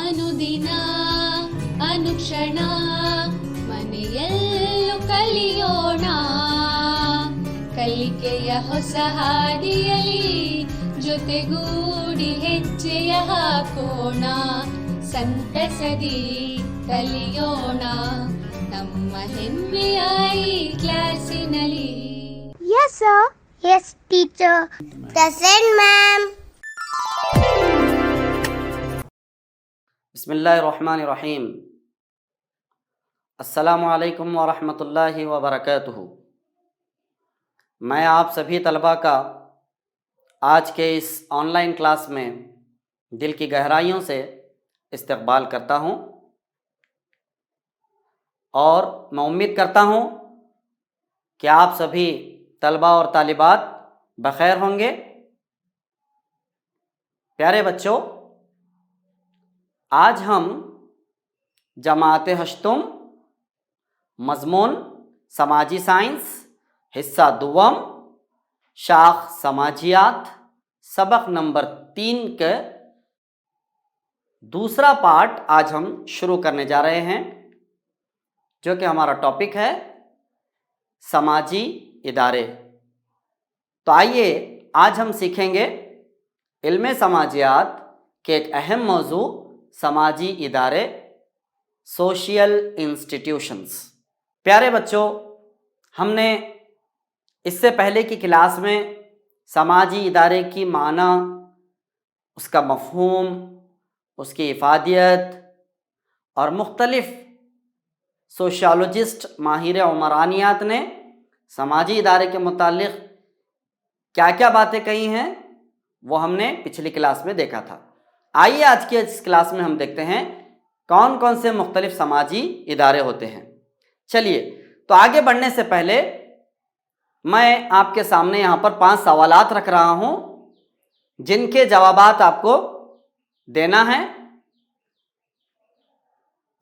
ಅನುದಿನ ಅನುಕ್ಷಣ ಮನೆಯಲ್ಲೂ ಕಲಿಯೋಣ, ಕಲಿಕೆಯ ಹೊಸ ಹಾದಿಯಲಿ ಜೊತೆಗೂಡಿ ಹೆಜ್ಜೆಯ ಹಾಕೋಣ, ಸಂತಸದಿ ಕಲಿಯೋಣ ನಮ್ಮ ಹೆಮ್ಮೆಯ ಈ ಕ್ಲಾಸಿನಲ್ಲಿ. Yes, sir. Yes, teacher. Present, ma'am. बिस्मिल्लाहिर्रहमानिर्रहीम। अस्सलामु अलैकुम व रहमतुल्लाहि व बरकातुहू। मैं आप सभी तलबा का आज के इस ऑनलाइन क्लास में दिल की गहराइयों से इस्तकबाल करता हूँ और मैं उम्मीद करता हूँ कि आप सभी तलबा और तालिबात बखैर होंगे। प्यारे बच्चों, आज हम जमात हश्तुम मज़मून समाजी साइंस हिस्सा दुवम शाख समाजियात सबक नंबर 3 के दूसरा पार्ट आज हम शुरू करने जा रहे हैं, जो कि हमारा टॉपिक है समाजी इदारे। तो आइए आज हम सीखेंगे इल्मे समाजियात के एक अहम मौजू समाजी इदारे, सोशल इंस्टीट्यूशंस। प्यारे बच्चों, हमने इससे पहले की क्लास में समाजी इदारे की माना, उसका मफ़हूम, उसकी इफ़ादियत और मुख्तलिफ़ सोशियोलॉजिस्ट माहिर उमरानियात ने समाजी इदारे के मुतालिक क्या क्या बातें कही हैं वो हमने पिछली क्लास में देखा था। आइए आज के इस क्लास में हम देखते हैं कौन कौन से मुख्तलिफ समाजी इदारे होते हैं। चलिए, तो आगे बढ़ने से पहले मैं आपके सामने यहाँ पर 5 सवालात रख रहा हूँ, जिनके जवाबात आपको देना है।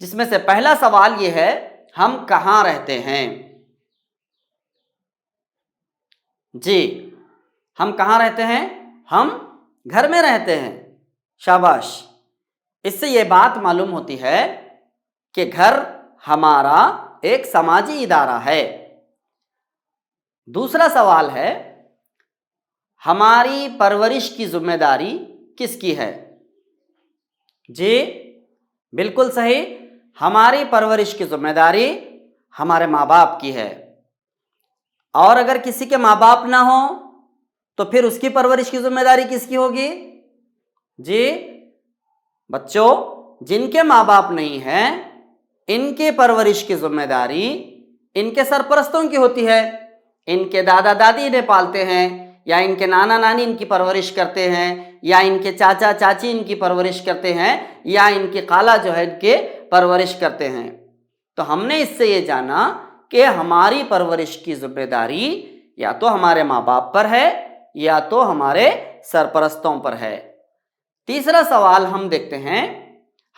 जिसमें से पहला सवाल ये है, हम कहाँ रहते हैं? जी, हम कहाँ रहते हैं? हम घर में रहते हैं। शाबाश। इससे ये बात मालूम होती है कि घर हमारा एक समाजी इदारा है। दूसरा सवाल है, हमारी परवरिश की जिम्मेदारी किसकी है? जी बिल्कुल सही, हमारी परवरिश की जिम्मेदारी हमारे माँ बाप की है। और अगर किसी के माँ बाप ना हो तो फिर उसकी परवरिश की जिम्मेदारी किसकी होगी? जी बच्चों, जिनके माँ बाप नहीं हैं, इनके परवरिश की जिम्मेदारी इनके सरपरस्तों की होती है। इनके दादा दादी इन्हें पालते हैं, या इनके नाना नानी इनकी परवरिश करते हैं, या इनके चाचा चाची इनकी परवरिश करते हैं, या इनकी खाला जो है इनके परवरिश करते हैं। तो हमने इससे ये जाना कि हमारी परवरिश की जिम्मेदारी या तो हमारे माँ बाप पर है या तो हमारे सरपरस्तों पर है। तीसरा सवाल हम देखते हैं,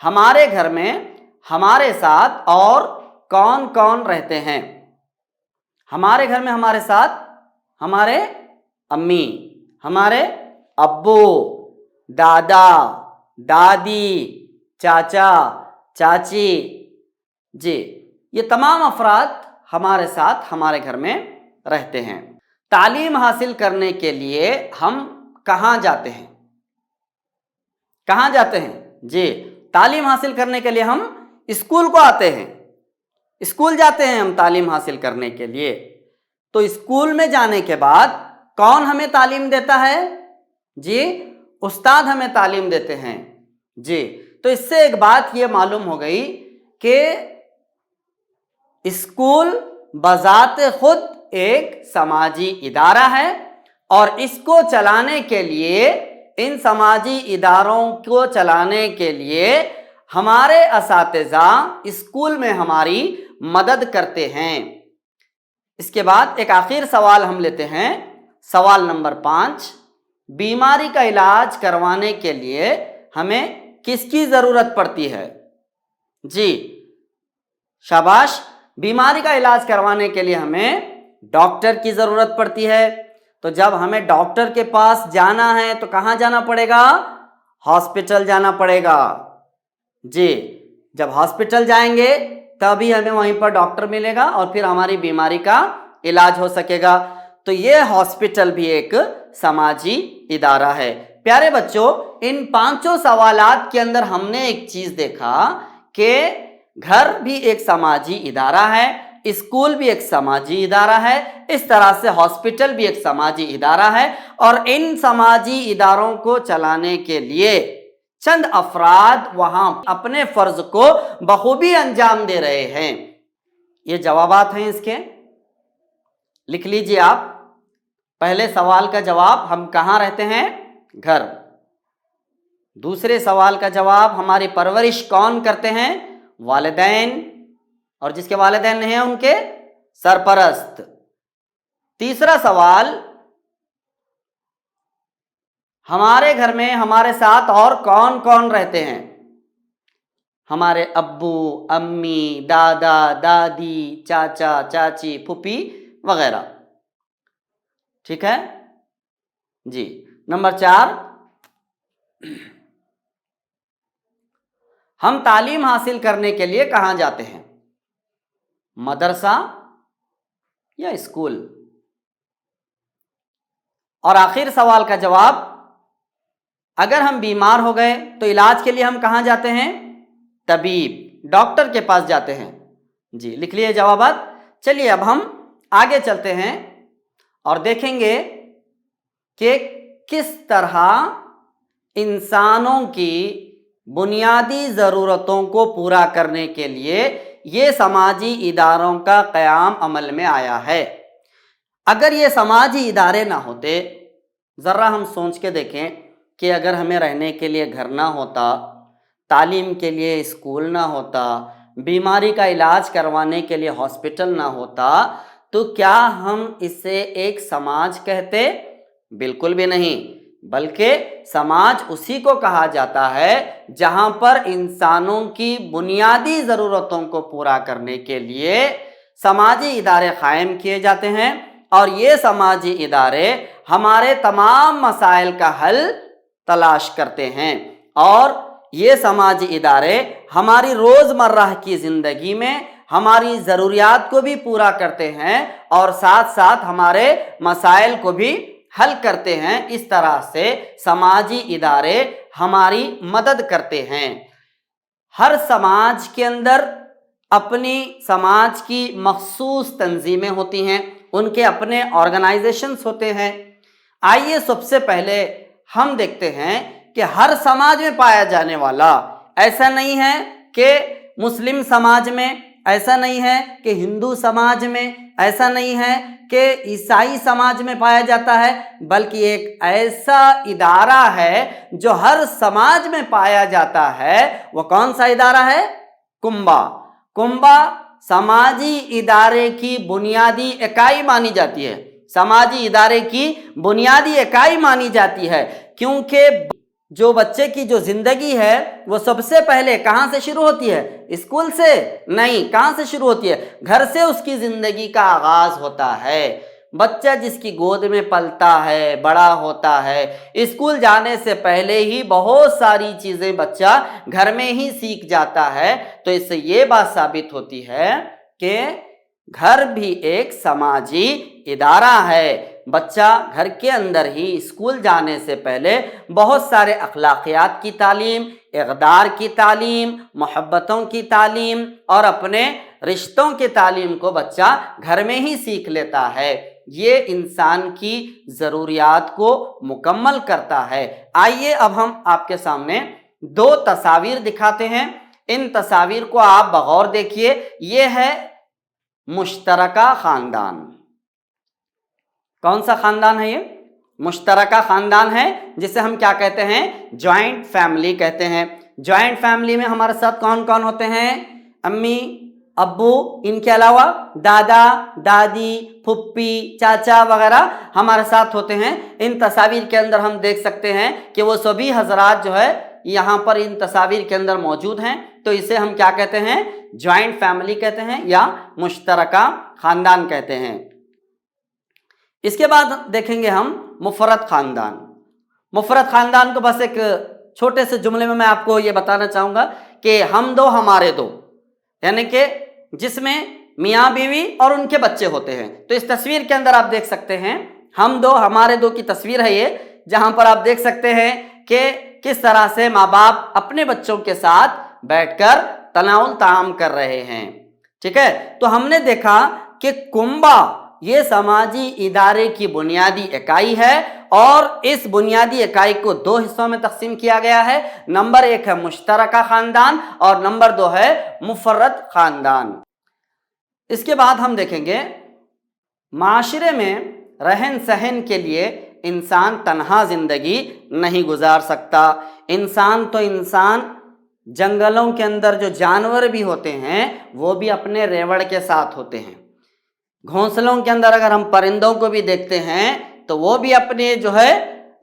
हमारे घर में हमारे साथ और कौन कौन रहते हैं? हमारे घर में हमारे साथ हमारे अम्मी, हमारे अब्बू, दादा दादी, चाचा चाची, जी ये तमाम अफराद हमारे साथ हमारे घर में रहते हैं। तालीम हासिल करने के लिए हम कहाँ जाते हैं? कहाँ जाते हैं? जी, तालीम हासिल करने के लिए हम स्कूल को आते हैं। स्कूल जाते हैं हम तालीम हासिल करने के लिए। तो स्कूल में जाने के बाद कौन हमें तालीम देता है? जी उस्ताद हमें तालीम देते हैं। जी, तो इससे एक बात ये मालूम हो गई कि स्कूल बज़ाते खुद एक समाजी इदारा है, और इसको चलाने के लिए, इन समाजी इदारों को चलाने के लिए हमारे असातिज़ा स्कूल में हमारी मदद करते हैं। इसके बाद एक आखिर सवाल हम लेते हैं, सवाल नंबर 5, बीमारी का इलाज करवाने के लिए हमें किसकी ज़रूरत पड़ती है? जी शाबाश, बीमारी का इलाज करवाने के लिए हमें डॉक्टर की ज़रूरत पड़ती है। तो जब हमें डॉक्टर के पास जाना है तो कहाँ जाना पड़ेगा? हॉस्पिटल जाना पड़ेगा। जी, जब हॉस्पिटल जाएंगे तभी हमें वहीं पर डॉक्टर मिलेगा और फिर हमारी बीमारी का इलाज हो सकेगा। तो ये हॉस्पिटल भी एक समाजी इदारा है। प्यारे बच्चों, इन पांचों सवालात के अंदर हमने एक चीज देखा कि घर भी एक समाजी इदारा है, स्कूल भी एक समाजी इदारा है, इस तरह से हॉस्पिटल भी एक समाजी इदारा है, और इन समाजी इदारों को चलाने के लिए चंद अफराद वहां अपने फर्ज को बखूबी अंजाम दे रहे हैं। ये जवाबात हैं इसके, लिख लीजिए आप। पहले सवाल का जवाब, हम कहाँ रहते हैं? घर। दूसरे सवाल का जवाब, हमारी परवरिश कौन करते हैं? वालिदैन, और जिसके वालिदैन नहीं हैं उनके सरपरस्त। तीसरा सवाल, हमारे घर में हमारे साथ और कौन कौन रहते हैं? हमारे अब्बू, अम्मी, दादा, दादी, चाचा, चाची, फूफी वगैरह। ठीक है जी। नंबर 4, हम तालीम हासिल करने के लिए कहाँ जाते हैं? मदरसा या स्कूल? और आखिर सवाल का जवाब, अगर हम बीमार हो गए तो इलाज के लिए हम कहाँ जाते हैं? तबीब, डॉक्टर के पास जाते हैं। जी, लिख लिए जवाबात। चलिए अब हम आगे चलते हैं और देखेंगे कि किस तरह इंसानों की बुनियादी ज़रूरतों को पूरा करने के लिए ये समाजी इदारों का क़याम अमल में आया है। अगर ये समाजी इदारे ना होते, ज़रा हम सोच के देखें कि अगर हमें रहने के लिए घर ना होता, तालीम के लिए स्कूल ना होता, बीमारी का इलाज करवाने के लिए हॉस्पिटल ना होता, तो क्या हम इसे एक समाज कहते? बिल्कुल भी नहीं, बल्कि समाज उसी को कहा जाता है जहां पर इंसानों की बुनियादी ज़रूरतों को पूरा करने के लिए समाजी इदारे कायम किए जाते हैं, और ये समाजी इदारे हमारे तमाम मसाइल का हल तलाश करते हैं, और ये समाजी इदारे हमारी रोज़मर्रा की ज़िंदगी में हमारी ज़रूरियात को भी पूरा करते हैं और साथ साथ हमारे मसाइल को भी हल करते हैं। इस तरह से समाजी इदारे हमारी मदद करते हैं। हर समाज के अंदर अपनी समाज की मखसूस तंजीमें होती हैं, उनके अपने ऑर्गेनाइजेशंस होते हैं। आइए सबसे पहले हम देखते हैं कि हर समाज में पाया जाने वाला, ऐसा नहीं है कि मुस्लिम समाज में, ऐसा नहीं है कि हिंदू समाज में, ऐसा नहीं है कि ईसाई समाज में पाया जाता है, बल्कि एक ऐसा इदारा है जो हर समाज में पाया जाता है। वो कौन सा इदारा है? कुंबा। कुंबा समाजी इदारे की बुनियादी इकाई मानी जाती है, समाजी इदारे की बुनियादी इकाई मानी जाती है, क्योंकि जो बच्चे की जो जिंदगी है वो सबसे पहले कहाँ से शुरू होती है? स्कूल से नहीं, कहाँ से शुरू होती है? घर से उसकी जिंदगी का आगाज होता है। बच्चा जिसकी गोद में पलता है, बड़ा होता है, स्कूल जाने से पहले ही बहुत सारी चीजें बच्चा घर में ही सीख जाता है। तो इससे ये बात साबित होती है कि घर भी एक समाजी इदारा है। बच्चा घर के अंदर ही स्कूल जाने से पहले बहुत सारे अखलाकियात की तालीम, इक़दार की तालीम, मोहब्बतों की तालीम और अपने रिश्तों की तालीम को बच्चा घर में ही सीख लेता है। ये इंसान की ज़रूरियात को मुकम्मल करता है। आइए अब हम आपके सामने 2 तस्वीर दिखाते हैं। इन तस्वीर को आप बगौर देखिए। ये है मुश्तरका ख़ानदान। कौन सा ख़ानदान है ये? मुश्तरका ख़ानदान है, जिसे हम क्या कहते हैं? जॉइंट फैमिली कहते हैं। जॉइंट फैमिली में हमारे साथ कौन कौन होते हैं? अम्मी, अब्बू, इनके अलावा दादा, दादी, फुप्पी, चाचा वगैरह हमारे साथ होते हैं। इन तस्वीर के अंदर हम देख सकते हैं कि वो सभी हजरात जो है यहाँ पर इन तस्वीर के अंदर मौजूद हैं। तो इसे हम क्या कहते हैं? जॉइंट फैमिली कहते हैं या मुश्तरका ख़ानदान कहते हैं। इसके बाद देखेंगे हम मुफरद ख़ानदान। मुफरद ख़ानदान को बस एक छोटे से जुमले में मैं आपको ये बताना चाहूँगा कि हम दो हमारे दो, यानी कि जिसमें मियाँ बीवी और उनके बच्चे होते हैं। तो इस तस्वीर के अंदर आप देख सकते हैं हम दो हमारे दो की तस्वीर है ये, जहाँ पर आप देख सकते हैं कि किस तरह से माँ बाप अपने बच्चों के साथ बैठकर तनाउल ताम कर रहे हैं। ठीक है, तो हमने देखा कि कुंबा ये समाजी इदारे की बुनियादी इकाई है और इस बुनियादी इकाई को दो हिस्सों में तकसीम किया गया है। नंबर 1 है मुश्तरका खानदान और नंबर 2 है मुफर्रद खानदान। इसके बाद हम देखेंगे माशरे में रहन सहन के लिए इंसान तन्हा जिंदगी नहीं गुजार सकता। इंसान तो इंसान, जंगलों के अंदर जो जानवर भी होते हैं वो भी अपने रेवड़ के साथ होते हैं। घोंसलों के अंदर अगर हम परिंदों को भी देखते हैं तो वो भी अपने जो है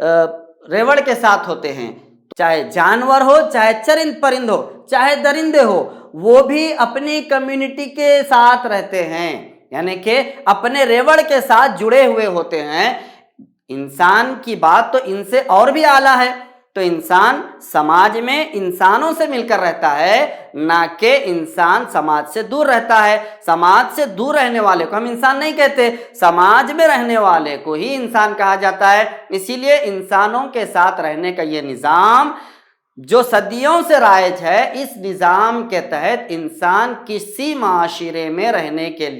रेवड़ के साथ होते हैं। चाहे जानवर हो, चाहे चरिंद परिंद हो, चाहे दरिंदे हो, वो भी अपनी कम्युनिटी के साथ रहते हैं, यानी कि अपने रेवड़ के साथ जुड़े हुए होते हैं। इंसान की बात तो इनसे और भी आला है। तो इंसान समाज में इंसानों से मिलकर रहता है, ना कि इंसान समाज से दूर रहता है। समाज से दूर रहने वाले को हम इंसान नहीं कहते, समाज में रहने वाले को ही इंसान कहा जाता है। इसीलिए इंसानों के साथ रहने का ये निज़ाम जो सदियों से राइज है, इस निज़ाम के तहत इंसान किसी माशरे में रहने के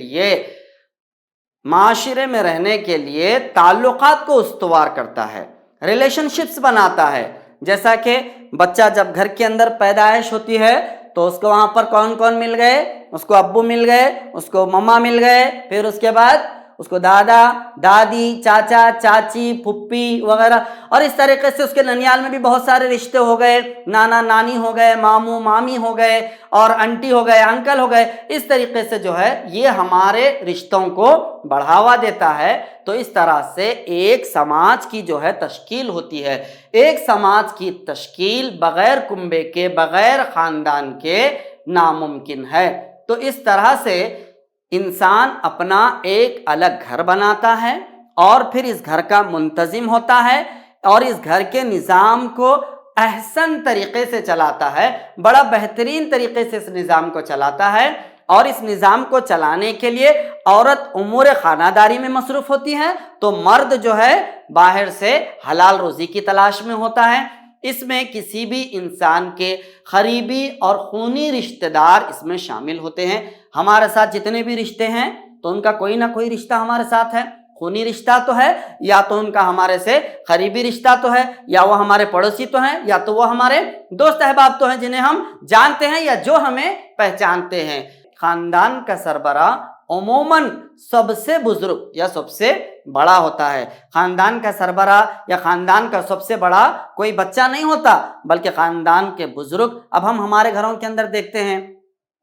लिए ताल्लुकात को उस्तवार करता है, रिलेशनशिप्स बनाता है। जैसा कि बच्चा जब घर के अंदर पैदाइश होती है तो उसको वहाँ पर कौन कौन मिल गए, उसको अब्बू मिल गए, उसको मम्मा मिल गए, फिर उसके बाद उसको दादा दादी, चाचा चाची, फुप्पी वगैरह, और इस तरीके से उसके ननियाल में भी बहुत सारे रिश्ते हो गए, नाना नानी हो गए, मामू मामी हो गए, और आंटी हो गए, अंकल हो गए। इस तरीके से जो है ये हमारे रिश्तों को बढ़ावा देता है। तो इस तरह से एक समाज की जो है तश्कील होती है। एक समाज की तश्कील बगैर कुंबे के, बगैर खानदान के नामुमकिन है। तो इस तरह से इंसान अपना एक अलग घर बनाता है और फिर इस घर का मुंतजिम होता है और इस घर के निज़ाम को अहसन तरीके से चलाता है, बड़ा बेहतरीन तरीके से इस निज़ाम को चलाता है। और इस निज़ाम को चलाने के लिए औरत उमूर खानादारी में मसरूफ़ होती है, तो मर्द जो है बाहर से हलाल रोज़ी की तलाश में होता है। इसमें किसी भी इंसान के करीबी और खूनी रिश्तेदार इसमें शामिल होते हैं। हमारे साथ जितने भी रिश्ते हैं तो उनका कोई ना कोई रिश्ता हमारे साथ है। खूनी रिश्ता तो है, या तो उनका हमारे से करीबी रिश्ता तो है, या वो हमारे पड़ोसी तो हैं, या तो वो हमारे दोस्त अहबाब तो हैं जिन्हें हम जानते हैं या जो हमें पहचानते हैं। खानदान का सरबरा उमूमन सबसे बुजुर्ग या सबसे बड़ा होता है। खानदान का सरबरा या खानदान का सबसे बड़ा कोई बच्चा नहीं होता, बल्कि खानदान के बुजुर्ग। अब हम हमारे घरों के अंदर देखते हैं,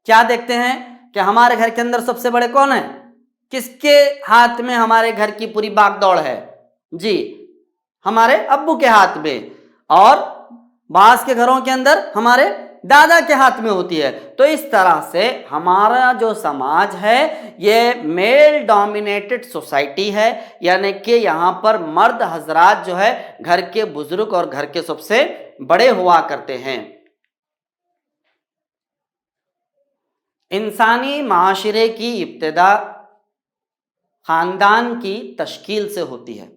क्या देखते हैं कि हमारे घर के अंदर सबसे बड़े कौन है? किसके हाथ में हमारे घर की पूरी बागदौड़ है? जी, हमारे अब्बू के हाथ में। और बास के घरों के अंदर हमारे दादा के हाथ में होती है। तो इस तरह से हमारा जो समाज है ये मेल डोमिनेटेड सोसाइटी है, यानी कि यहाँ पर मर्द हजरात जो है घर के बुजुर्ग और घर के सबसे बड़े हुआ करते हैं। इंसानी माशरे की इब्तिदा खानदान की तश्कील से होती है।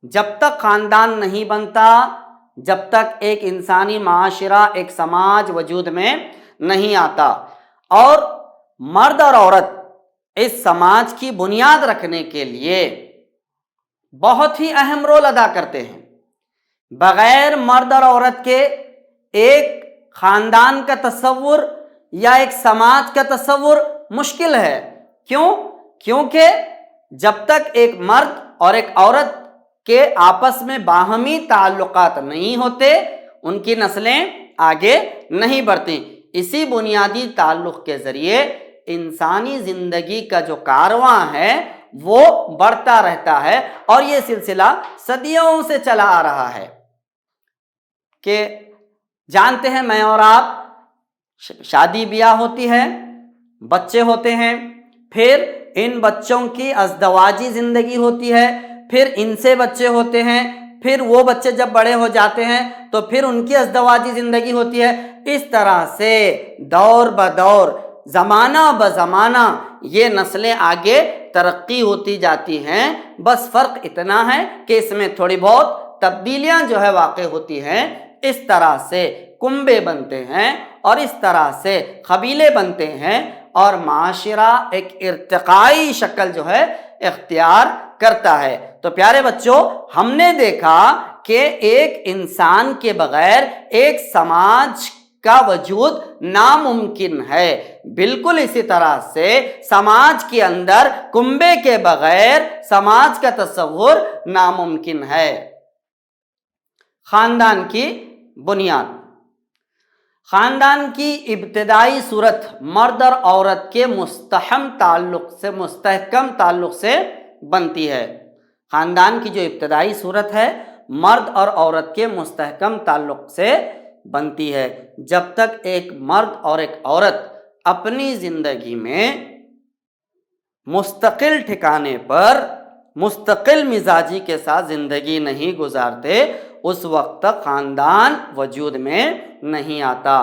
जब तक खानदान नहीं बनता, जब तक एक इंसानी माशरा, एक समाज वजूद में नहीं आता। और मर्द और औरत इस समाज की बुनियाद रखने के लिए बहुत ही अहम रोल अदा करते हैं। बगैर मर्द और औरत के एक खानदान का तस्वुर या एक समाज का तस्वुर मुश्किल है। क्यों? क्योंकि जब तक एक मर्द और एक औरत के आपस में बाहमी ताल्लुकात नहीं होते, उनकी नस्लें आगे नहीं बढ़ती। इसी बुनियादी ताल्लुक के जरिए इंसानी जिंदगी का जो कारवां है वो बढ़ता रहता है। और ये सिलसिला सदियों से चला आ रहा है कि जानते हैं मैं और आप, शादी ब्याह होती है, बच्चे होते हैं, फिर इन बच्चों की अज़दवाजी जिंदगी होती है, फिर इनसे बच्चे होते हैं, फिर वो बच्चे जब बड़े हो जाते हैं तो फिर उनकी अज़दवाजी ज़िंदगी होती है। इस तरह से दौर ब दौर, ज़माना ब ज़माना ये नस्लें आगे तरक्की होती जाती हैं। बस फ़र्क इतना है कि इसमें थोड़ी बहुत तब्दीलियां जो है वाक़ होती हैं। इस तरह से कुंबे बनते हैं और इस तरह से कबीले बनते हैं और माशरा एक इर्तिकाई शक्ल जो है इख्तियार करता है। तो प्यारे बच्चों, हमने देखा कि एक इंसान के बगैर एक समाज का वजूद नामुमकिन है। बिल्कुल इसी तरह से समाज के अंदर कुंबे के बगैर समाज का तस्वुर नामुमकिन है। खानदान की बुनियाद। खानदान की इब्तिदाई सूरत मर्द और औरत के मुस्तहकम ताल्लुक से बनती है। खानदान की जो इब्तिदाई सूरत है मर्द और औरत के मुस्तहकम ताल्लुक से बनती है। जब तक एक मर्द और एक औरत अपनी ज़िंदगी में मुस्तकिल ठिकाने पर मुस्तकिल मिजाजी के साथ ज़िंदगी नहीं गुजारते, उस वक्त तक ख़ानदान वजूद में नहीं आता।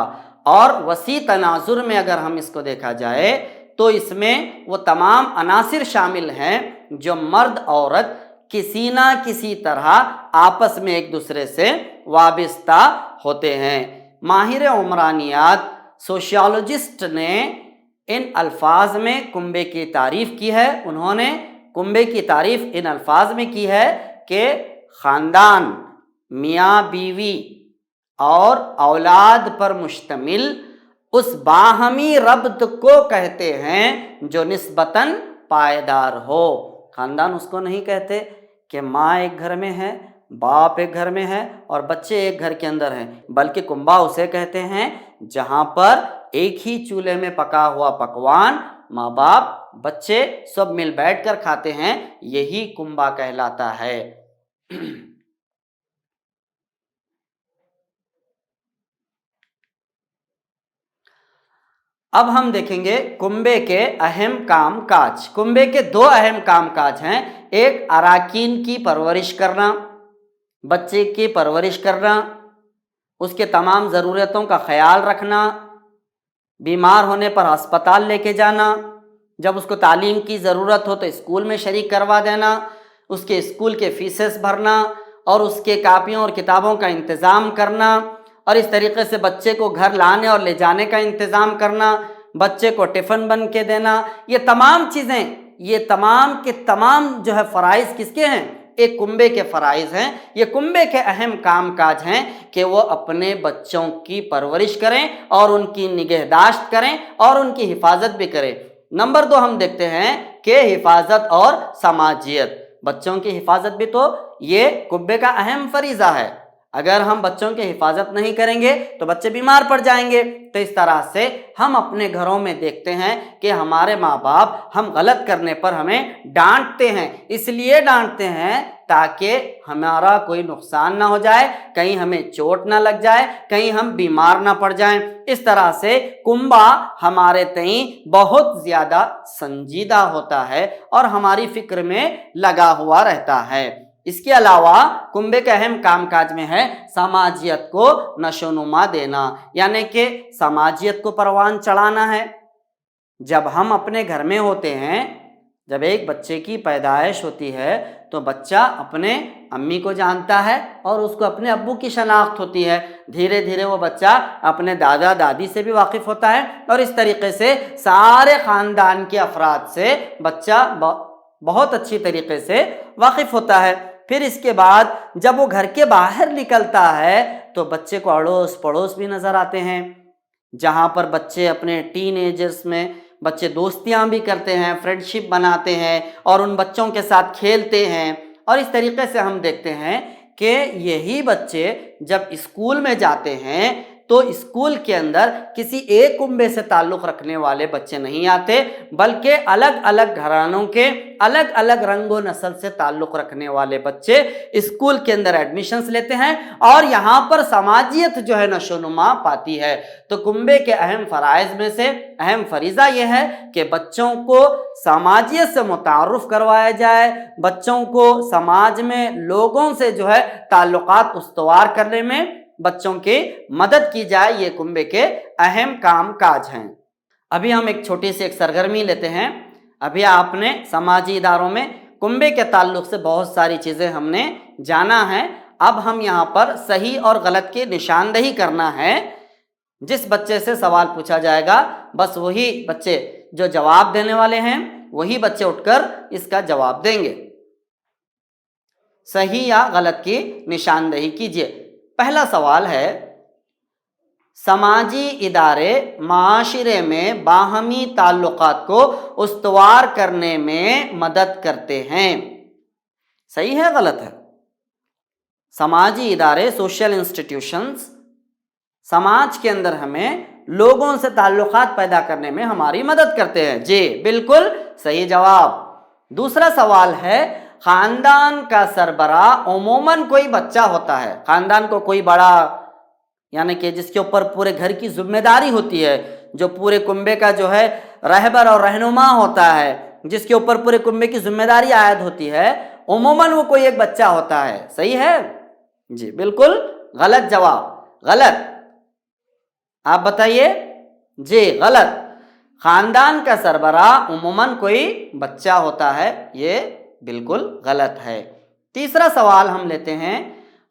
और वसी तनाजुर में अगर हम इसको देखा जाए तो इसमें वो तमाम अनासिर शामिल हैं जो मर्द औरत किसी ना किसी तरह आपस में एक दूसरे से वाबिस्ता होते हैं। माहिर उमरानियात सोशियोलॉजिस्ट ने इन अल्फाज में कुंबे की तारीफ़ की है। उन्होंने कुंबे की तारीफ़ इन अल्फाज में की है कि ख़ानदान मियाँ बीवी और औलाद पर मुश्तमिल उस बाहमी रब्त को कहते हैं जो निस्बतन पायदार हो। ख़ानदान उसको नहीं कहते कि माँ एक घर में है, बाप एक घर में है और बच्चे एक घर के अंदर हैं, बल्कि कुंबा उसे कहते हैं जहाँ पर एक ही चूल्हे में पका हुआ पकवान माँ बाप बच्चे सब मिल बैठकर खाते हैं, यही कुंबा कहलाता है। अब हम देखेंगे कुंबे के अहम काम काज। कुंबे के दो अहम काम काज हैं। एक अराकीन की परवरिश करना, बच्चे की परवरिश करना, उसके तमाम ज़रूरतों का ख्याल रखना, बीमार होने पर अस्पताल लेके जाना, जब उसको तालीम की ज़रूरत हो तो स्कूल में शरीक करवा देना, उसके स्कूल के फीसेस भरना और उसके कापियों और किताबों का इंतज़ाम करना, और इस तरीके से बच्चे को घर लाने और ले जाने का इंतज़ाम करना, बच्चे को टिफ़िन बन के देना। ये तमाम चीज़ें, ये तमाम के तमाम जो है फ़राइज़ किसके हैं? एक कुंबे के फ़राइज़ हैं। ये कुंबे के अहम काम काज हैं कि वो अपने बच्चों की परवरिश करें और उनकी निगहदाश्त करें और उनकी हिफाजत भी करें। नंबर 2 हम देखते हैं कि हिफाजत और समाजियत। बच्चों की हिफाजत भी तो ये कुंबे का अहम फरीज़ा है। अगर हम बच्चों की हिफाजत नहीं करेंगे तो बच्चे बीमार पड़ जाएंगे। तो इस तरह से हम अपने घरों में देखते हैं कि हमारे माँ बाप हम गलत करने पर हमें डांटते हैं। इसलिए डांटते हैं ताकि हमारा कोई नुकसान ना हो जाए, कहीं हमें चोट ना लग जाए, कहीं हम बीमार ना पड़ जाएं। इस तरह से कुंबा हमारे तई बहुत ज़्यादा संजीदा होता है और हमारी फिक्र में लगा हुआ रहता है। इसके अलावा कुंबे के अहम कामकाज में है समाजियत को नशोनुमा देना, यानी कि समाजियत को परवान चढ़ाना है। जब हम अपने घर में होते हैं, जब एक बच्चे की पैदाइश होती है तो बच्चा अपने अम्मी को जानता है और उसको अपने अब्बू की शनाख्त होती है। धीरे धीरे वो बच्चा अपने दादा दादी से भी वाकिफ़ होता है और इस तरीके से सारे ख़ानदान के अफराद से बच्चा बहुत अच्छी तरीके से वाकिफ़ होता है। फिर इसके बाद जब वो घर के बाहर निकलता है तो बच्चे को अड़ोस पड़ोस भी नज़र आते हैं, जहाँ पर बच्चे अपने टीनेजर्स में बच्चे दोस्तियाँ भी करते हैं, फ्रेंडशिप बनाते हैं और उन बच्चों के साथ खेलते हैं। और इस तरीके से हम देखते हैं कि यही बच्चे जब स्कूल में जाते हैं تو اسکول کے اندر کسی ایک کنبے سے تعلق رکھنے والے بچے نہیں آتے، بلکہ الگ الگ گھرانوں کے الگ الگ رنگ و نسل سے تعلق رکھنے والے بچے اسکول کے اندر ایڈمیشنز لیتے ہیں، اور یہاں پر سماجیت جو ہے نشو نما پاتی ہے۔ تو کنبے کے اہم فرائض میں سے اہم فریضہ یہ ہے کہ بچوں کو سماجیت سے متعارف کروایا جائے، بچوں کو سماج میں لوگوں سے جو ہے تعلقات استوار کرنے میں بچوں کی مدد کی جائے۔ یہ کنبے کے اہم کام کاج ہیں۔ ابھی ہم ایک چھوٹی سی ایک سرگرمی لیتے ہیں۔ ابھی آپ نے سماجی اداروں میں کنبے کے تعلق سے بہت ساری چیزیں ہم نے جانا ہے۔ اب ہم یہاں پر صحیح اور غلط کی نشاندہی کرنا ہے۔ جس بچے سے سوال پوچھا جائے گا بس وہی بچے جو جواب دینے والے ہیں وہی بچے اٹھ کر اس کا جواب دیں گے۔ صحیح یا غلط کی نشاندہی کیجیے۔ پہلا سوال ہے، سماجی ادارے معاشرے میں باہمی تعلقات کو استوار کرنے میں مدد کرتے ہیں۔ صحیح ہے غلط ہے؟ سماجی ادارے سوشل انسٹیٹیوشنز سماج کے اندر ہمیں لوگوں سے تعلقات پیدا کرنے میں ہماری مدد کرتے ہیں۔ جی بالکل صحیح جواب۔ دوسرا سوال ہے، خاندان کا سربراہ عموماً کوئی بچہ ہوتا ہے۔ خاندان کو کوئی بڑا یعنی کہ جس کے اوپر پورے گھر کی ذمہ داری ہوتی ہے، جو پورے کنبے کا جو ہے رہبر اور رہنما ہوتا ہے، جس کے اوپر پورے کنبے کی ذمہ داری عائد ہوتی ہے، عموماً وہ کوئی ایک بچہ ہوتا ہے۔ صحیح ہے؟ جی بالکل غلط جواب۔ غلط، آپ بتائیے۔ جی غلط، خاندان کا سربراہ عموماً کوئی بچہ ہوتا ہے، یہ بالکل غلط ہے۔ تیسرا سوال ہم لیتے ہیں،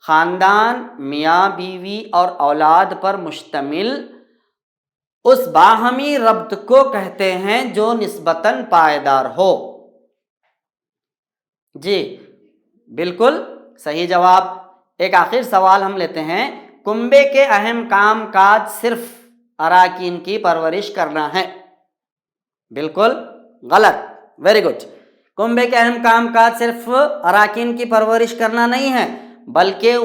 خاندان میاں بیوی اور اولاد پر مشتمل اس باہمی ربط کو کہتے ہیں جو نسبتاً پائیدار ہو۔ جی بالکل صحیح جواب۔ ایک آخر سوال ہم لیتے ہیں، کنبے کے اہم کام کاج صرف اراکین کی پرورش کرنا ہے۔ بالکل غلط، ویری گڈ۔ کنبے کے اہم کام کاج صرف اراکین کی پرورش کرنا نہیں ہے، بلکہ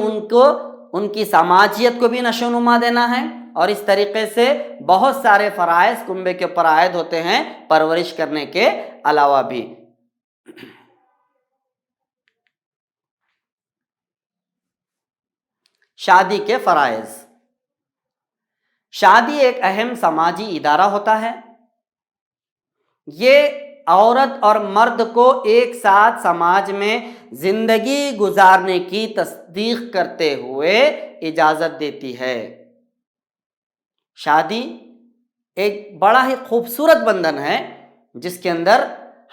ان کی سماجیت کو بھی نشو نما دینا ہے، اور اس طریقے سے بہت سارے فرائض کنبے کے اوپر عائد ہوتے ہیں پرورش کرنے کے علاوہ بھی۔ شادی کے فرائض۔ شادی ایک اہم سماجی ادارہ ہوتا ہے۔ یہ عورت اور مرد کو ایک ساتھ سماج میں زندگی گزارنے کی تصدیق کرتے ہوئے اجازت دیتی ہے۔ شادی ایک بڑا ہی خوبصورت بندھن ہے جس کے اندر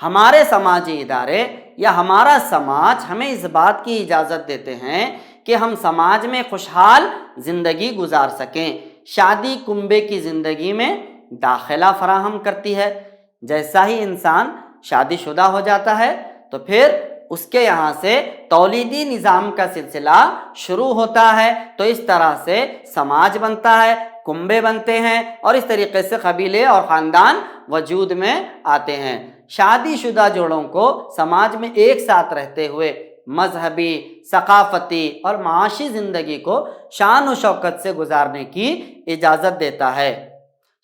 ہمارے سماجی ادارے یا ہمارا سماج ہمیں اس بات کی اجازت دیتے ہیں کہ ہم سماج میں خوشحال زندگی گزار سکیں۔ شادی کنبے کی زندگی میں داخلہ فراہم کرتی ہے۔ جیسا ہی انسان شادی شدہ ہو جاتا ہے تو پھر اس کے یہاں سے تولیدی نظام کا سلسلہ شروع ہوتا ہے، تو اس طرح سے سماج بنتا ہے، کنبے بنتے ہیں، اور اس طریقے سے قبیلے اور خاندان وجود میں آتے ہیں۔ شادی شدہ جوڑوں کو سماج میں ایک ساتھ رہتے ہوئے مذہبی، ثقافتی اور معاشی زندگی کو شان و شوکت سے گزارنے کی اجازت دیتا ہے۔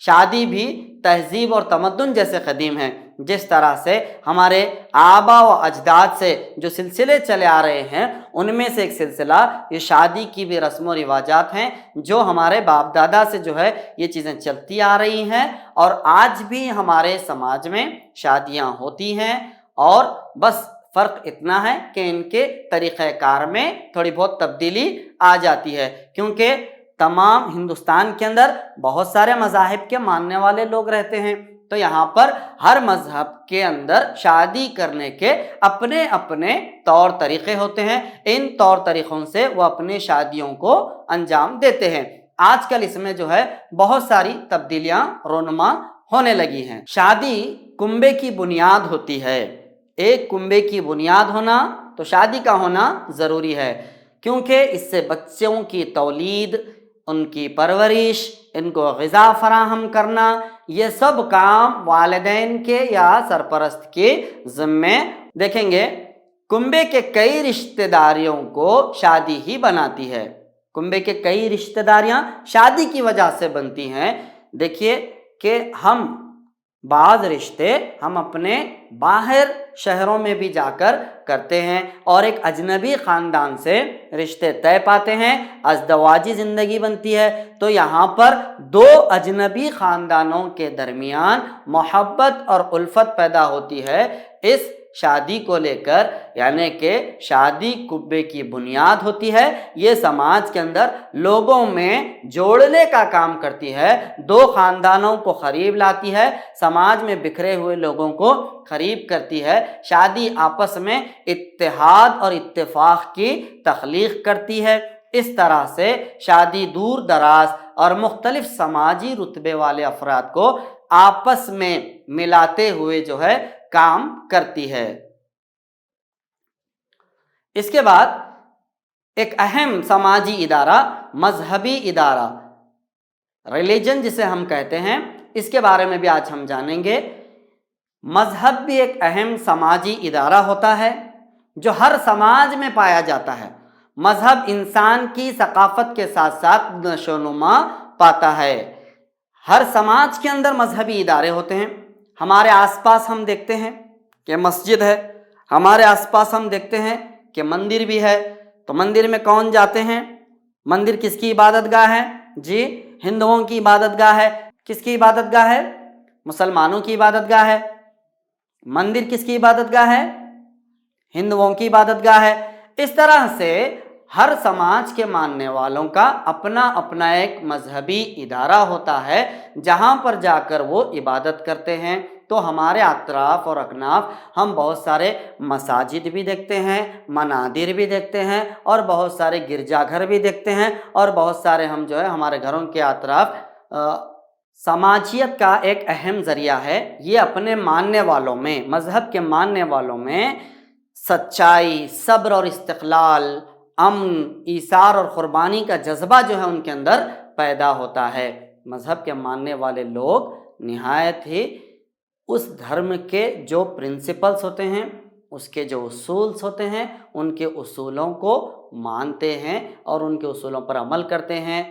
شادی بھی تہذیب اور تمدن جیسے قدیم ہیں۔ جس طرح سے ہمارے آبا و اجداد سے جو سلسلے چلے آ رہے ہیں، ان میں سے ایک سلسلہ یہ شادی کی بھی رسم و رواجات ہیں، جو ہمارے باپ دادا سے جو ہے یہ چیزیں چلتی آ رہی ہیں، اور آج بھی ہمارے سماج میں شادیاں ہوتی ہیں، اور بس فرق اتنا ہے کہ ان کے طریقہ کار میں تھوڑی بہت تبدیلی آ جاتی ہے، کیونکہ تمام ہندوستان کے اندر بہت سارے مذاہب کے ماننے والے لوگ رہتے ہیں، تو یہاں پر ہر مذہب کے اندر شادی کرنے کے اپنے اپنے طور طریقے ہوتے ہیں۔ ان طور طریقوں سے وہ اپنے شادیوں کو انجام دیتے ہیں۔ آج کل اس میں جو ہے بہت ساری تبدیلیاں رونما ہونے لگی ہیں۔ شادی کنبے کی بنیاد ہوتی ہے۔ ایک کنبے کی بنیاد ہونا تو شادی کا ہونا ضروری ہے، کیونکہ اس سے بچوں کی تولید، ان کی پرورش، ان کو غذا فراہم کرنا، یہ سب کام والدین کے یا سرپرست کے ذمے۔ دیکھیں گے کنبے کے کئی رشتہ داریوں کو شادی ہی بناتی ہے۔ कुंबे के कई रिश्तेदारियां शादी की वजह से बनती हैं। देखिए कि हम बाज़ रिश्ते हम अपने बाहर शहरों में भी जाकर करते हैं और एक अजनबी ख़ानदान से रिश्ते तय पाते हैं, अज़दवाजी ज़िंदगी बनती है। तो यहाँ पर दो अजनबी ख़ानदानों के दरमियान मोहब्बत और उल्फत पैदा होती है इस शादी को लेकर, यानी कि शादी कुब्बे की बुनियाद होती है। ये समाज के अंदर लोगों में जोड़ने का काम करती है, दो ख़ानदानों को करीब लाती है, समाज में बिखरे हुए लोगों को करीब करती है। शादी आपस में इत्तेहाद और इत्तेफाक की तख्लीक करती है। इस तरह से शादी दूर दराज और मुख्तलिफ समाजी रुतबे वाले अफराद को आपस में मिलाते हुए जो है काम करती है। इसके बाद एक अहम समाजी इदारा मजहबी इदारा, रिलीजन जिसे हम कहते हैं, इसके बारे में भी आज हम जानेंगे। मजहब भी एक अहम समाजी इदारा होता है जो हर समाज में पाया जाता है। मजहब इंसान की सकाफत के साथ साथ नशोनुमा पाता है। हर समाज के अंदर मजहबी इदारे होते हैं। हमारे आसपास हम देखते हैं कि मस्जिद है, हमारे आसपास हम देखते हैं कि मंदिर भी है। तो मंदिर में कौन जाते हैं? मंदिर किसकी इबादत गाह है? जी, हिंदुओं की इबादत गाह है। किसकी इबादत गाह है? मुसलमानों की इबादत गाह है। मंदिर किसकी इबादत गाह है? हिंदुओं की इबादत गाह है। इस तरह से हर समाज के मानने वालों का अपना अपना एक मजहबी इदारा होता है जहाँ पर जाकर वो इबादत करते हैं। तो हमारे अतराफ़ और अकनाफ हम बहुत सारे मसाजिद भी देखते हैं, मनादिर भी देखते हैं और बहुत सारे गिरजाघर भी देखते हैं और बहुत सारे हम जो है हमारे घरों के अतराफ़ समाजियत का एक अहम ज़रिया है। ये अपने मानने वालों में, मज़हब के मानने वालों में सच्चाई, सब्र और इस्तिक़लाल, अमन, ईसार और क़ुरबानी का जज्बा जो है उनके अंदर पैदा होता है। मज़हब के मानने वाले लोग निहायत ही उस धर्म के जो प्रिंसिपल्स होते हैं, उसके जो उसूल्स होते हैं, उनके उसूलों को मानते हैं और उनके उसूलों पर अमल करते हैं।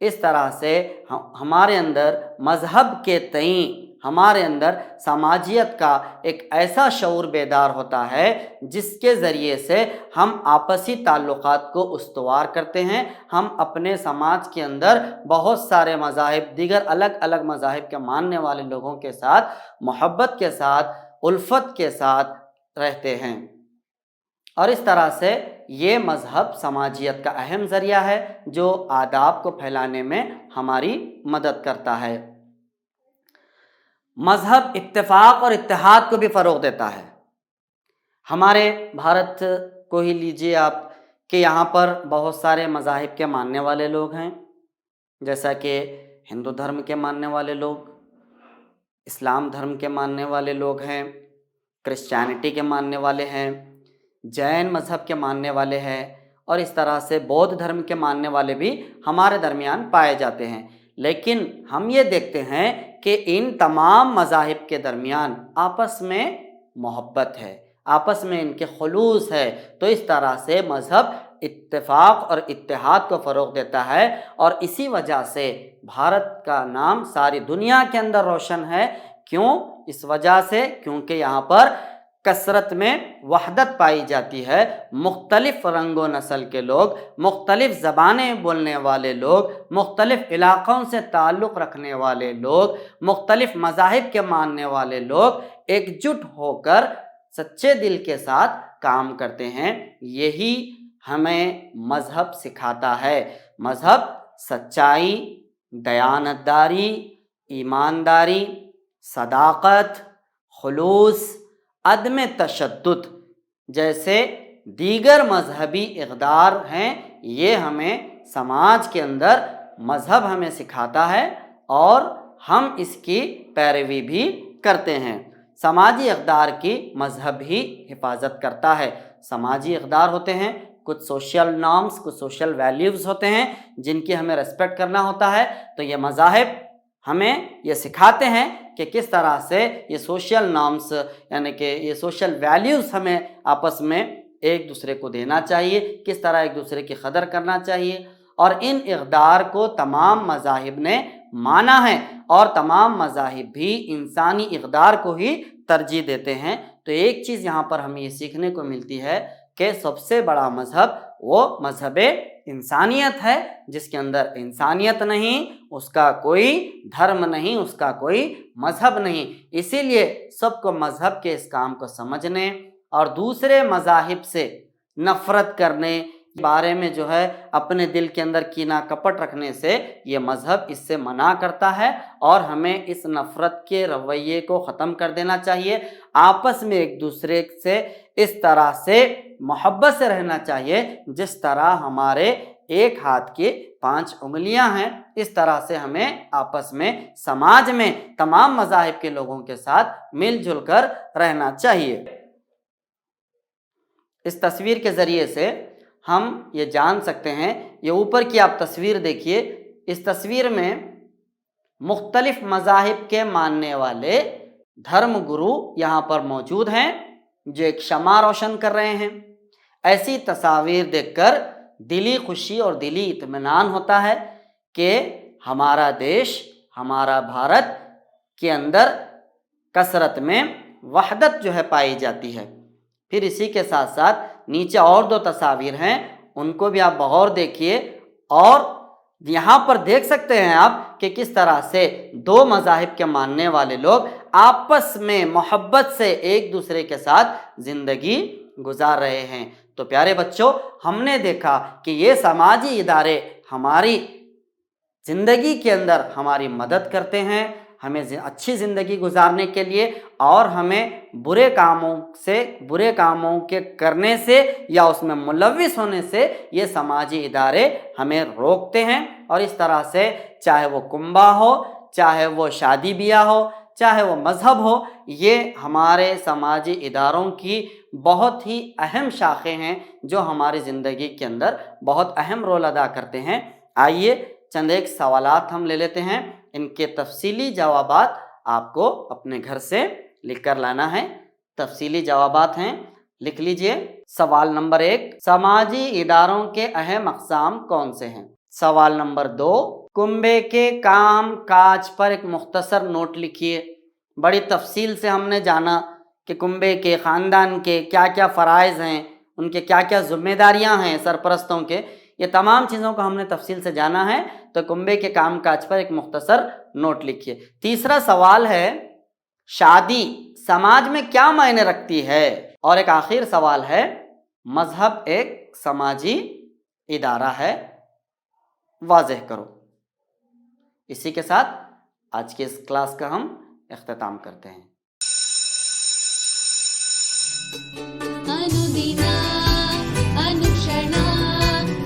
इस तरह से हमारे अंदर मज़हब के तईं हमारे अंदर समाजियत का एक ऐसा शऊर बेदार होता है जिसके ज़रिए से हम आपसी ताल्लुक़ात को उस्तवार करते हैं। हम अपने समाज के अंदर बहुत सारे मज़ाहिब, दीगर अलग अलग मज़ाहिब के मानने वाले लोगों के साथ मोहब्बत के साथ, उल्फत के साथ रहते हैं। और इस तरह से ये मज़हब समाजियत का अहम ज़रिया है जो आदाब को फैलाने में हमारी मदद करता है। मज़हब इत्तेफाक और इत्तेहाद को भी फ़रोग़ देता है। हमारे भारत को ही लीजिए आप कि यहाँ पर बहुत सारे मज़ाहिब के मानने वाले लोग हैं, जैसा कि हिंदू धर्म के मानने वाले लोग, इस्लाम धर्म के मानने वाले लोग हैं, क्रिश्चियनिटी के मानने वाले हैं, जैन मज़हब के मानने वाले हैं और इस तरह से बौद्ध धर्म के मानने वाले भी हमारे दरमियान पाए जाते हैं। लेकिन हम ये देखते हैं कि इन तमाम मज़ाहिब के दरमियान आपस में मोहब्बत है, आपस में इनके खुलूस है। तो इस तरह से मज़हब इत्तेफाक और इत्तेहाद को फ़रोग़ देता है और इसी वजह से भारत का नाम सारी दुनिया के अंदर रोशन है। क्यों? इस वजह से क्योंकि यहाँ पर कसरत में वहदत पाई जाती है। मुख्तलिफ़ रंग व नस्ल के लोग, मुख्तलिफ़ ज़बानें बोलने वाले लोग, मुख्तलिफ़ इलाक़ों से ताल्लुक़ रखने वाले लोग, मुख्तलिफ़ मज़ाहिब के मानने वाले लोग एकजुट होकर सच्चे दिल के साथ काम करते हैं। यही हमें मज़हब सिखाता है। मज़हब सच्चाई, दयानतदारी, ईमानदारी, सदाक़त, खुलूस, अदम तशद्दुद जैसे दीगर मजहबी इक़दार हैं, ये हमें समाज के अंदर मज़हब हमें सिखाता है और हम इसकी पैरवी भी करते हैं। समाजी इक़दार की मज़हब ही हिफाजत करता है। समाजी इक़दार होते हैं, कुछ सोशल नॉर्म्स, कुछ सोशल वैल्यूज़ होते हैं जिनकी हमें रेस्पेक्ट करना होता है। तो ये मज़ाहिब हमें ये सिखाते हैं कि किस तरह से ये सोशल नॉर्म्स यानी कि ये सोशल वैल्यूज़ हमें आपस में एक दूसरे को देना चाहिए, किस तरह एक दूसरे की कदर करना चाहिए। اور ان اقدار کو تمام مذاہب نے مانا ہے اور تمام مذاہب بھی انسانی اقدار کو ہی ترجیح دیتے ہیں۔ تو ایک چیز یہاں پر ہمیں یہ سیکھنے کو ملتی ہے کہ سب سے بڑا مذہب وہ مذہب انسانیت ہے، جس کے اندر انسانیت نہیں، اس کا کوئی دھرم نہیں، اس کا کوئی مذہب نہیں۔ اسی لیے سب کو مذہب کے اس کام کو سمجھنے اور دوسرے مذاہب سے نفرت کرنے بارے میں جو ہے اپنے دل کے اندر کینہ کپٹ رکھنے سے یہ مذہب اس سے منع کرتا ہے، اور ہمیں اس نفرت کے رویے کو ختم کر دینا چاہیے۔ آپس میں ایک دوسرے سے اس طرح سے محبت سے رہنا چاہیے جس طرح ہمارے ایک ہاتھ کی 5 انگلیاں ہیں، اس طرح سے ہمیں آپس میں سماج میں تمام مذاہب کے لوگوں کے ساتھ مل جل کر رہنا چاہیے۔ اس تصویر کے ذریعے سے ہم یہ جان سکتے ہیں، یہ اوپر کی آپ تصویر دیکھیے، اس تصویر میں مختلف مذاہب کے ماننے والے دھرم گرو یہاں پر موجود ہیں جو ایک شمع روشن کر رہے ہیں۔ ایسی تصاویر دیکھ کر دلی خوشی اور دلی اطمینان ہوتا ہے کہ ہمارا دیش، ہمارا بھارت کے اندر کثرت میں وحدت جو ہے پائی جاتی ہے۔ پھر اسی کے ساتھ ساتھ نیچے اور 2 تصاویر ہیں، ان کو بھی آپ بغور دیکھیے، اور یہاں پر دیکھ سکتے ہیں آپ کہ کس طرح سے 2 مذاہب کے ماننے والے لوگ آپس میں محبت سے ایک دوسرے کے ساتھ زندگی گزار رہے ہیں۔ تو پیارے بچوں، ہم نے دیکھا کہ یہ سماجی ادارے ہماری زندگی کے اندر ہماری مدد کرتے ہیں، ہمیں اچھی زندگی گزارنے کے لیے، اور ہمیں برے کاموں کے کرنے سے یا اس میں ملوث ہونے سے یہ سماجی ادارے ہمیں روکتے ہیں۔ اور اس طرح سے چاہے وہ کنبہ ہو، چاہے وہ شادی بیاہ ہو، چاہے وہ مذہب ہو، یہ ہمارے سماجی اداروں کی بہت ہی اہم شاخیں ہیں جو ہماری زندگی کے اندر بہت اہم رول ادا کرتے ہیں۔ آئیے چند ایک سوالات ہم لے لیتے ہیں، ان کے تفصیلی جوابات آپ کو اپنے گھر سے لکھ کر لانا ہے۔ تفصیلی جوابات ہیں، لکھ لیجئے۔ سوال نمبر 1، سماجی اداروں کے اہم اقسام کون سے ہیں؟ سوال نمبر 2، کنبے کے کام کاج پر ایک مختصر نوٹ لکھیے۔ بڑی تفصیل سے ہم نے جانا کہ کنبے کے، خاندان کے کیا کیا فرائض ہیں، ان کے کیا کیا ذمہ داریاں ہیں سرپرستوں کے، یہ تمام چیزوں کو ہم نے تفصیل سے جانا ہے، تو کنبے کے کام کاج پر ایک مختصر نوٹ لکھیے۔ تیسرا سوال ہے، شادی سماج میں کیا معنی رکھتی ہے؟ اور ایک آخر سوال ہے، مذہب ایک سماجی ادارہ ہے، واضح کرو۔ اسی کے ساتھ آج کی اس کلاس کا ہم اختتام करते हैं। ಅನುದಿನ ಅನುಕ್ಷಣ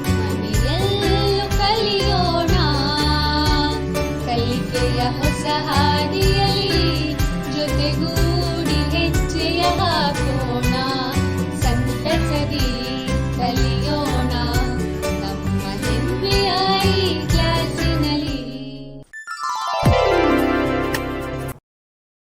ಮನೆಯಲ್ಲೂ ಕಲಿಯೋಣ ಕಲಿಕೆಯ ಹೊಸ